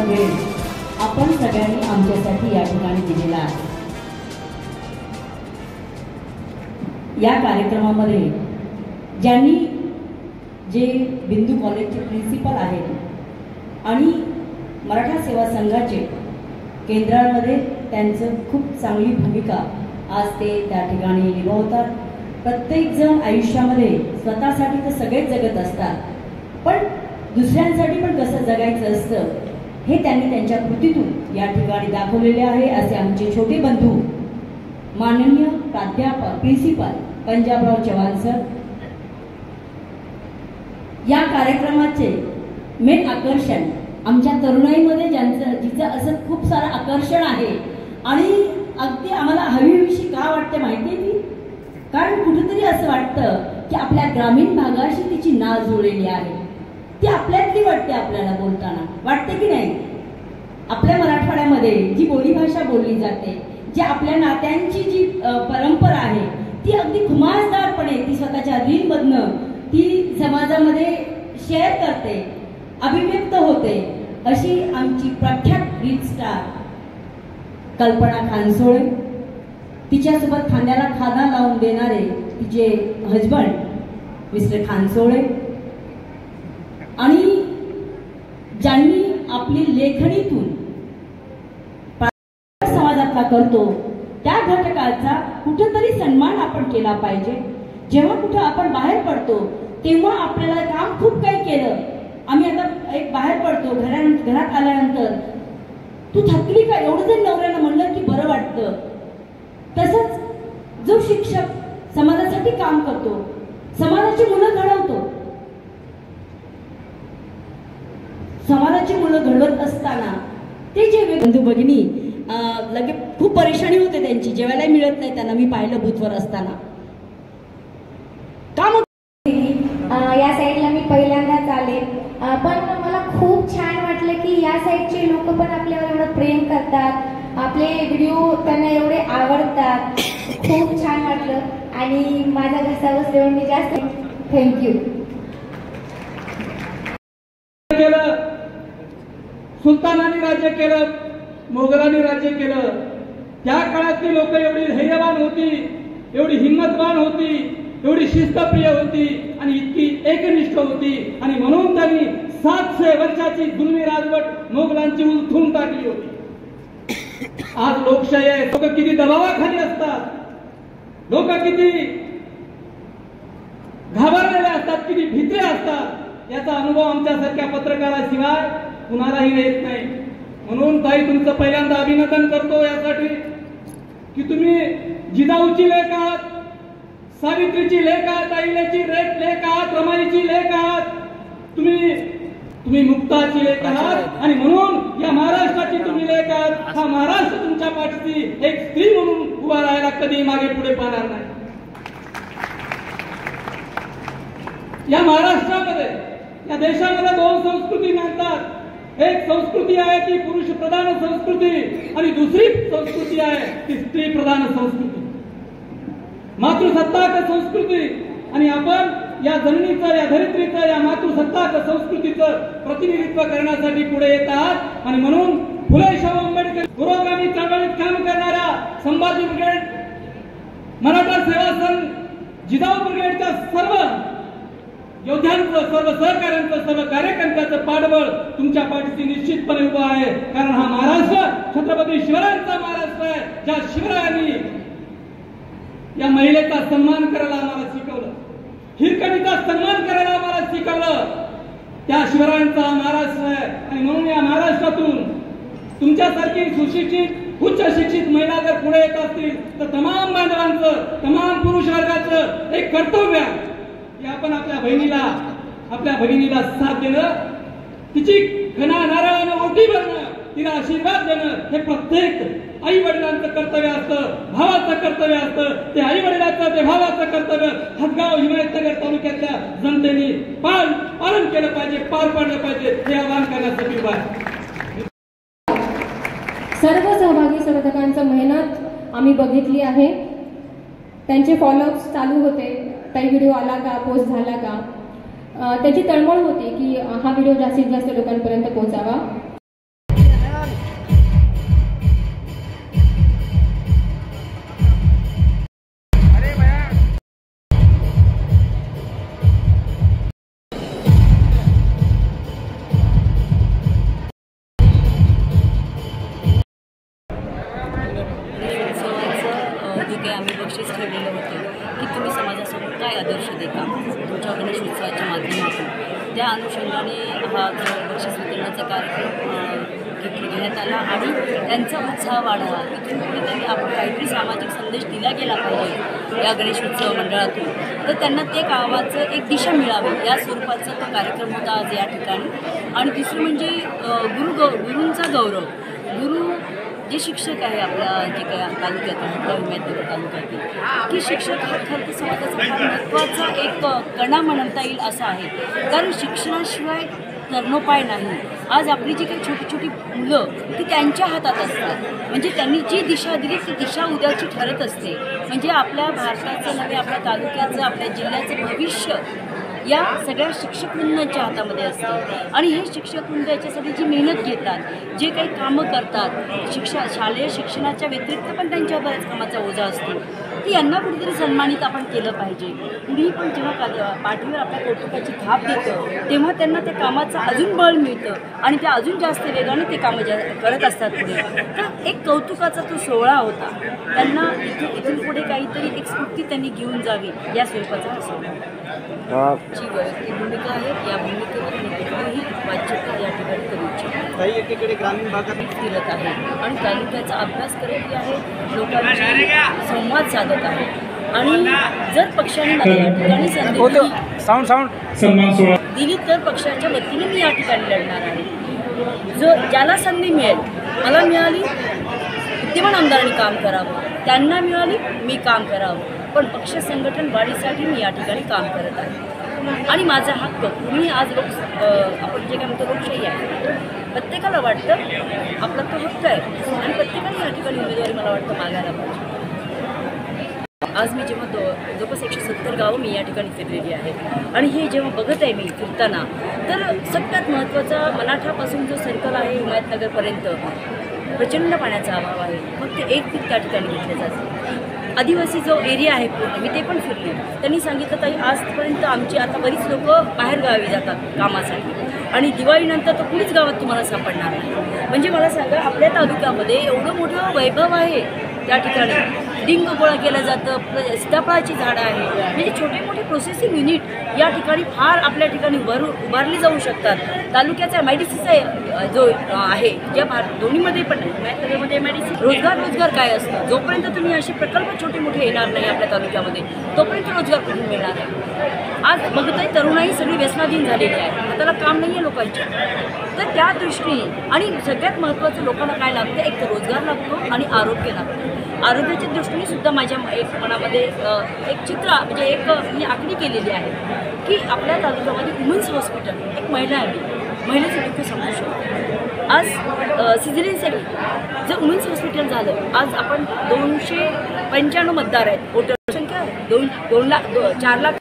वेळ आपण सगळ्यांनी आमच्यासाठी या ठिकाणी दिलेला आहे। या कार्यक्रमामध्ये ज्यांनी जे बिंदू कॉलेजचे प्रिन्सिपल आहेत आणि मराठा सेवा संघाचे केंद्रामध्ये त्यांचं खूप चांगली भूमिका आज ते त्या ठिकाणी निभावतात। प्रत्येक जण आयुष्यामध्ये स्वतःसाठी तर सगळेच जगत असतात, पण दुसऱ्यांसाठी पण कसं जगायचं असतं हे त्यांनी त्यांच्या कृतीतून या ठिकाणी दाखवलेले आहे। असे आमचे छोटे बंधू माननीय प्राध्यापक प्रिन्सिपल पंजाबराव चव्हाण सर। या कार्यक्रमाचे मेन आकर्षण आमच्या तरुणाईमध्ये जिचं असं खूप सारं आकर्षण आहे आणि अगदी आम्हाला हवीहवीशी का वाटते माहिती आहे ती, कारण कुठेतरी असं वाटतं की आपल्या ग्रामीण भागाशी तिची नाळ जुळलेली आहे, ती आपल्यातली वाटते। आपल्याला बोलताना वाटते की नाही, आपल्या मराठवाड्यामध्ये जी बोलीभाषा बोलली जाते, जी आपल्या नात्यांची जी परंपरा आहे ती अगदी खुमासदारपणे ती स्वतःच्या रीलमधनं ती समाजामध्ये शेअर करते, अभिव्यक्त होते। अशी आमची प्रख्यात रील स्टार कल्पना खानसोळे, तिच्यासोबत खांद्याला खांदा लावून देणारे तिचे हजबंड मिस्टर खानसोळे, आणि ज्यांनी आपली लेखणीतून समाजातला करतो त्या घटकाचा कुठेतरी सन्मान आपण केला पाहिजे। जेव्हा कुठे आपण बाहेर पडतो तेव्हा आपल्याला काम खूप काही केलं, आम्ही आता एक बाहेर पडतो घरात आल्यानंतर तू थकली का एवढं जर नवऱ्यानं म्हणलं की बरं वाटतं। तसंच जो शिक्षक समाजासाठी काम करतो, समाजाची मुलं घडवतो, समाजाची मुलं घडवत असताना ते जे बंधू भगिनी लगे खूप परेशानी होते त्यांची, जेवायला मिळत नाही त्यांना। मी पाहिलं बूथवर असताना काम या साईडला मी पहिल्यांदाच आले, पण मला खूप छान वाटलं की या साईडचे लोक पण आपल्यावर एवढं प्रेम करतात, आपले व्हिडिओ त्यांना एवढे आवडतात, खूप छान वाटलं आणि माझ्या घसा बसल्यावर मी जास्त थँक्यू। सुलतानांनी राज्य केलं, मोगलांनी राज्य केलं, त्या काळातली लोक एवढी धैर्यवान होती, एवढी हिंमतवान होती, एवढी शिस्तप्रिय होती आणि इतकी एकनिष्ठ होती, आणि म्हणून त्यांनी 700 वर्षाची जुलमी राजवट मोगलांची उलथून टाकली होती। आज लोकशाही आहे, लोक किती दबावाखाली असतात, लोक किती घाबरलेले असतात, किती भित्रे असतात, याचा अनुभव आमच्यासारख्या पत्रकाराशिवाय कुणालाही येत नाही। म्हणून ताई तुमचं पहिल्यांदा अभिनंदन करतो यासाठी की तुम्ही जिजाऊची लेख आहात, सावित्रीची लेख आहात, अहिल्याची लेख आहात, रमाईची लेख आहात, तुम्ही मुक्ताची लेख आहात, आणि म्हणून या महाराष्ट्राची तुम्ही लेख आहात। हा महाराष्ट्र तुमच्या पाठीशी एक स्त्री म्हणून उभा राहायला कधी मागे पुढे पाहणार नाही। या महाराष्ट्रामध्ये, या देशामध्ये 2 संस्कृती मानतात। एक संस्कृती आहे ती पुरुष प्रधान संस्कृती, आणि दुसरी संस्कृती आहे ती स्त्री प्रधान संस्कृती, मातृसत्ताक संस्कृती। आणि आपण या जननीचं, या धरित्रीचं, या मातृसत्ताक संस्कृतीचं प्रतिनिधित्व करण्यासाठी पुढे येत आहात। आणि म्हणून फुले शाहू आंबेडकर पुरोगामी चळवळीत काम करणाऱ्या संभाजी ब्रिगेड, मराठा सेवा संघ, जिजाऊ ब्रिगेडच्या सर्व योद्ध्यांचं, सर्व सहकाऱ्यांचं, सर्व कार्यकर्त्यांचं पाठबळ तुमच्या पाठीशी निश्चितपणे उभं आहे। कारण हा महाराष्ट्र छत्रपती शिवरायांचा महाराष्ट्र आहे, ज्या शिवरायांनी या महिलेचा सन्मान करायला आम्हाला शिकवलं, हिरकणीचा सन्मान करायला आम्हाला शिकवलं, त्या शिवरायांचा महाराष्ट्र आहे। आणि म्हणून या महाराष्ट्रातून तुमच्यासारखी सुशिक्षित, उच्च शिक्षित महिला जर पुढे येत असतील तर तमाम बांधवांचं, तमाम पुरुष वर्गाचं एक कर्तव्य आहे की आपण आपल्या भगिनीला साथ देणं, तिची घना नारळानं ओटी भरणं, तिला आशीर्वाद देणं, हे प्रत्येक आई वडिलांचं कर्तव्य असतं, भावाचं कर्तव्य असतं। ते आई वडिलांचं, ते भावाचं कर्तव्य हदगाव हिमायतनगर तालुक्यातल्या जनतेने पालन केलं पाहिजे, पार पाडलं पाहिजे, हे आवाहन करण्यासाठी उभा आहे। सर्व सहभागी स्पर्धकांचं मेहनत आम्ही बघितली आहे, त्यांचे फॉलोअप्स चालू होते, काही व्हिडिओ आला का, पोस्ट झाला का, त्याची तळमळ होती की हा व्हिडिओ जास्तीत जास्त लोकांपर्यंत पोहोचावा। जे काही आम्ही बक्षीस ठेवलेलं होतं की तुम्ही समाजासमोर काय आदर्श देता तुमच्या गणेशोत्सवाच्या माध्यमातून, त्या अनुषंगाने हा जो बक्षीस वितरणाचा कार्यक्रम घेण्यात आला आणि त्यांचा उत्साह वाढला. इथून कुठेतरी आपण काहीतरी सामाजिक संदेश दिला गेला पाहिजे या गणेशोत्सव मंडळातून, तर त्यांना ते कामाचं एक दिशा मिळावी या स्वरूपाचा तो कार्यक्रम होता आज या ठिकाणी. आणि तिसरं म्हणजे गुरूंचा गौरव. गुरु जे शिक्षक आहे आपल्या जे काही तालुक्यातील हिमायतनगर तालुक्यातील, की शिक्षक हा खरं तर समाजाचा फार महत्त्वाचा एक कणा म्हणता येईल असा आहे. कारण शिक्षणाशिवाय तरणोपाय नाही. आज आपली जी काही छोटी छोटी मुलं ती त्यांच्या हातात असतात, म्हणजे त्यांनी जी दिशा दिली ती दिशा उद्याची ठरत असते. म्हणजे आपल्या भारताचं नव्हे, आपल्या तालुक्याचं, आपल्या जिल्ह्याचं भविष्य या सगळ्या शिक्षकवृंदांच्या हातामध्ये असतं. आणि हे शिक्षकवृंद याच्यासाठी जी मेहनत घेतात, जे काही कामं करतात, शालेय शिक्षणाच्या व्यतिरिक्त पण त्यांच्यावर बऱ्याच कामाचा ओझा असतो, ती यांना कुठेतरी सन्मानित आपण केलं पाहिजे. कुणीही पण जेव्हा पाठीवर आपल्या कौतुकाची थाप देतं तेव्हा त्यांना त्या कामाचं अजून बळ मिळतं आणि ते अजून जास्त वेगाने ते कामं करत असतात पुढे. तर एक कौतुकाचा तो सोहळा होता. त्यांना इथून पुढे काहीतरी एक स्फूर्ती त्यांनी घेऊन जावी या स्वरूपाचा हा सोहळा. जी वैयक्तिक भूमिका आहे, या भूमिकेवर मी कुठलीही वाच्यता या ठिकाणी करू इच्छितो. काही एकीकडे ग्रामीण भागात फिरत आहे आणि तालुक्याचा अभ्यास करत आहे, लोकांशी संवाद साधत आहे. आणि जर पक्षाने मला या ठिकाणी संधी दिली तर पक्षाच्या वतीने मी या ठिकाणी लढणार आहे. ज्याला संधी मिळेल, मला मिळाली विद्यमान आमदारांनी काम करावं, त्यांना मिळाली मी काम करावं, पण पक्ष संघटन वाढीसाठी मी या ठिकाणी काम करत आहे. आणि माझा हक्क मी आज आपण जे काय म्हणतो लोकशाही आहे, प्रत्येकाला वाटतं आपला तो हक्क आहे आणि प्रत्येकाने या ठिकाणी उमेदवारी मला वाटतं मागायला पाहिजे. आज मी जेव्हा जवळपास 170 गावं मी या ठिकाणी फिरलेली आहे आणि हे जेव्हा बघत आहे मी फिरताना, तर सगळ्यात महत्त्वाचा मराठापासून जो सर्कल आहे हिमायतनगरपर्यंत प्रचंड पाण्याचा अभाव आहे. फक्त एक पीक त्या ठिकाणी घेतलं जातं. आदिवासी जो एरिया आहे पूर्ण मी ते पण फिरले. त्यांनी सांगितलं ताई आजपर्यंत आमची आता बरीच लोकं बाहेरगावी जातात कामासाठी आणि दिवाळीनंतर तर कुणीच गावात तुम्हाला सापडणार नाही. म्हणजे मला सांगा, आपल्या तालुक्यामध्ये एवढं मोठं वैभव आहे, त्या ठिकाणी डिंग गोळा केलं जातं, सीताफळाची झाडं आहे, म्हणजे छोटे मोठे प्रोसेसिंग युनिट या ठिकाणी फार आपल्या ठिकाणी उभारली जाऊ शकतात. तालुक्याचा MIDCचा जो आहे, ज्या दोन्हीमध्ये पण हिमायतनगरमध्ये MIDC रोजगार काय असतं, जोपर्यंत तुम्ही असे प्रकल्प छोटे मोठे येणार नाही आपल्या तालुक्यामध्ये तोपर्यंत रोजगार कुठून मिळणार आहे. आज बघताय तरुणाई सगळी व्यसनाधीन झालेली आहे, हाताला काम नाही आहे लोकांची. तर त्या दृष्टीने आणि सगळ्यात महत्त्वाचं लोकांना काय लागतं, एक तर रोजगार लागतो आणि आरोग्य लागतं. आरोग्याच्या दृष्टीने सुद्धा माझ्या एक मनामध्ये एक चित्र म्हणजे एक मी आखणी केलेली आहे की आपल्या तालुक्यामध्ये वुमन्स हॉस्पिटल, एक महिला आहे, महिलेचं दुःख समजू शकतो. आज सिझेरियनसाठी जर वुमन्स हॉस्पिटल झालं, आज आपण 295 मतदार आहेत, वोटर संख्या 4 लाख